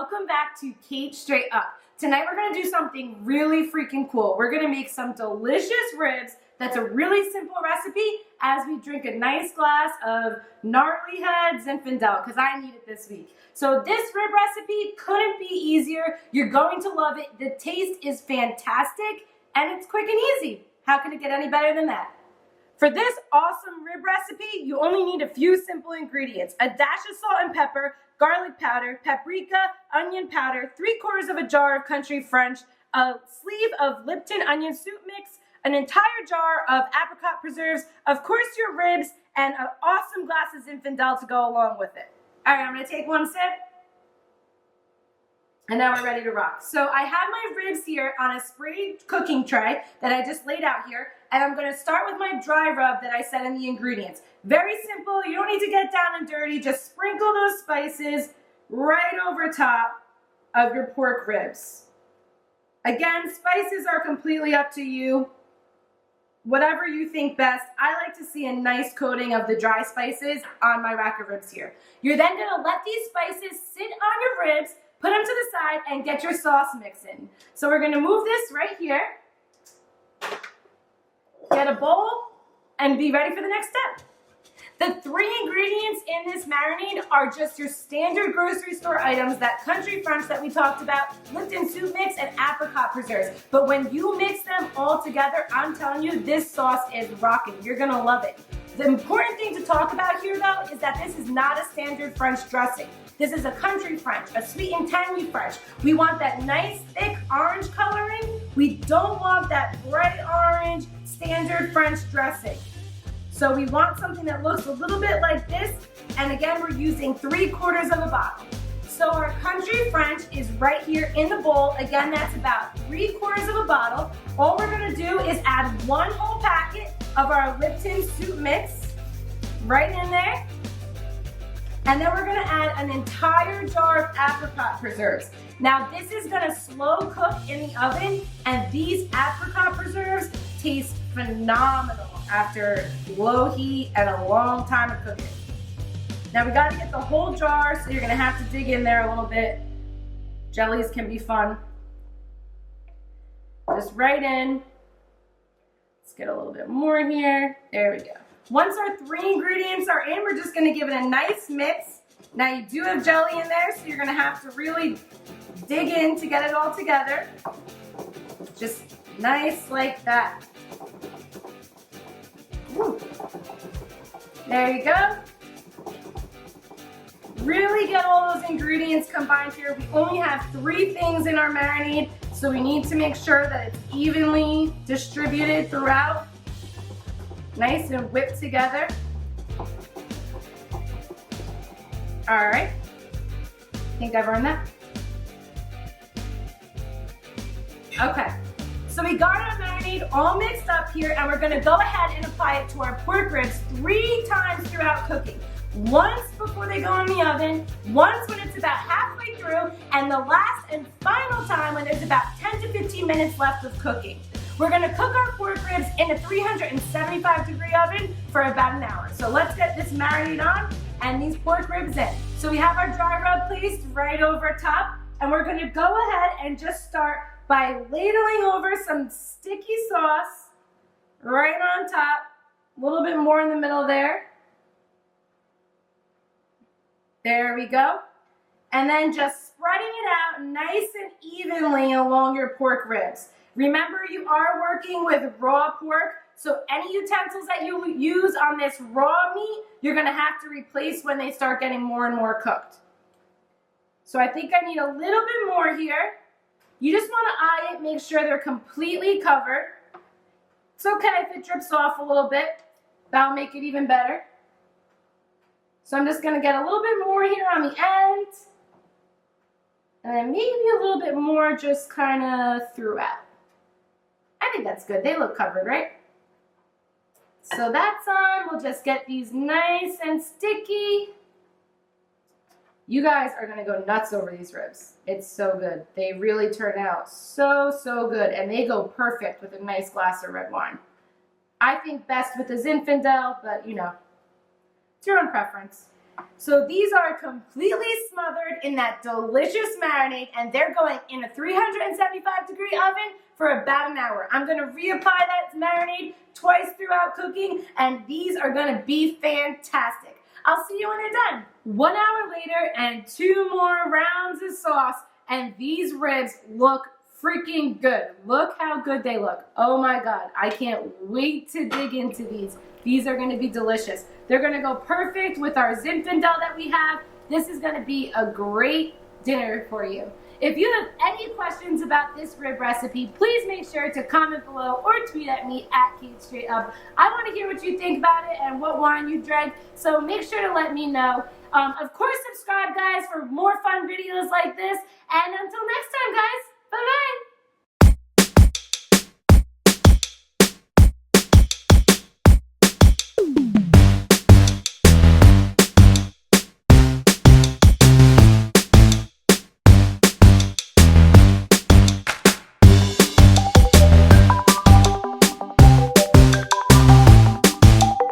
welcome back to Cait Straight Up. Tonight we're going to do something really freaking cool. We're going to make some delicious ribs. That's a really simple recipe as we drink a nice glass of gnarly head Zinfandel because I need it this week. So this rib recipe couldn't be easier. You're going to love it. The taste is fantastic and it's quick and easy. How can it get any better than that? For this awesome rib recipe, you only need a few simple ingredients: a dash of salt and pepper, garlic powder, paprika, onion powder, 3/4 of a jar of country French, a sleeve of Lipton onion soup mix, an entire jar of apricot preserves, of course your ribs, and an awesome glass of Zinfandel to go along with it. All right, I'm gonna take one sip. And now we're ready to rock. So I have my ribs here on a sprayed cooking tray that I just laid out here. And I'm gonna start with my dry rub that I said in the ingredients. Very simple, you don't need to get down and dirty. Just sprinkle those spices right over top of your pork ribs. Again, spices are completely up to you. Whatever you think best. I like to see a nice coating of the dry spices on my rack of ribs here. You're then gonna let these spices sit on your ribs, put them to the side, and get your sauce mix in. So we're gonna move this right here. Get a bowl and be ready for the next step. The 3 ingredients in this marinade are just your standard grocery store items, that country French that we talked about, Lipton soup mix, and apricot preserves. But when you mix them all together, I'm telling you, this sauce is rocking. You're gonna love it. The important thing to talk about here though is that this is not a standard French dressing. This is a country French, a sweet and tangy French. We want that nice thick orange coloring. We don't want that bright orange standard French dressing. So we want something that looks a little bit like this. And again, we're using 3/4 of a bottle. So our country French is right here in the bowl. Again, that's about 3/4 of a bottle. All we're gonna do is add 1 whole packet of our Lipton soup mix right in there. And then we're gonna add an entire jar of apricot preserves. Now this is gonna slow cook in the oven, and these apricot preserves taste phenomenal after low heat and a long time of cooking. Now we gotta get the whole jar, so you're gonna have to dig in there a little bit. Jellies can be fun. Just right in. Let's get a little bit more here. There we go. Once our 3 ingredients are in, we're just gonna give it a nice mix. Now you do have jelly in there, so you're gonna have to really dig in to get it all together. Just nice like that. Woo. There you go. Really get all those ingredients combined here. We only have 3 things in our marinade, so we need to make sure that it's evenly distributed throughout. Nice and whipped together. All right. Think I've earned that? Okay. So we got our marinade all mixed up here, and we're gonna go ahead and apply it to our pork ribs 3 times throughout cooking. Once before they go in the oven, once when it's about halfway through, and the last and final time when there's about 10 to 15 minutes left of cooking. We're gonna cook our pork ribs in a 375-degree oven for about an hour. So let's get this marinade on and these pork ribs in. So we have our dry rub placed right over top, and we're gonna go ahead and just start by ladling over some sticky sauce right on top, a little bit more in the middle there. There we go. And then just spreading it out nice and evenly along your pork ribs. Remember, you are working with raw pork, so any utensils that you use on this raw meat, you're gonna have to replace when they start getting more and more cooked. So I think I need a little bit more here. You just wanna eye it, make sure they're completely covered. It's okay if it drips off a little bit. That'll make it even better. So I'm just gonna get a little bit more here on the end. And then maybe a little bit more just kinda throughout. I think that's good. They look covered, right? So that's on. We'll just get these nice and sticky. You guys are gonna go nuts over these ribs. It's so good. They really turn out so, so good. And they go perfect with a nice glass of red wine. I think best with the Zinfandel, but you know, it's your own preference. So these are completely smothered in that delicious marinade, and they're going in a 375-degree oven for about an hour. I'm gonna reapply that marinade twice throughout cooking, and these are gonna be fantastic. I'll see you when they're done. 1 hour later, and 2 more rounds of sauce, and these ribs look freaking good. Look how good they look. Oh my God, I can't wait to dig into these. These are gonna be delicious. They're gonna go perfect with our Zinfandel that we have. This is gonna be a great dinner for you. If you have any questions about this rib recipe, please make sure to comment below or tweet at me at Cait Straight Up. I wanna hear what you think about it and what wine you drank, so make sure to let me know. Of course, subscribe guys for more fun videos like this. And until next time guys, bye-bye.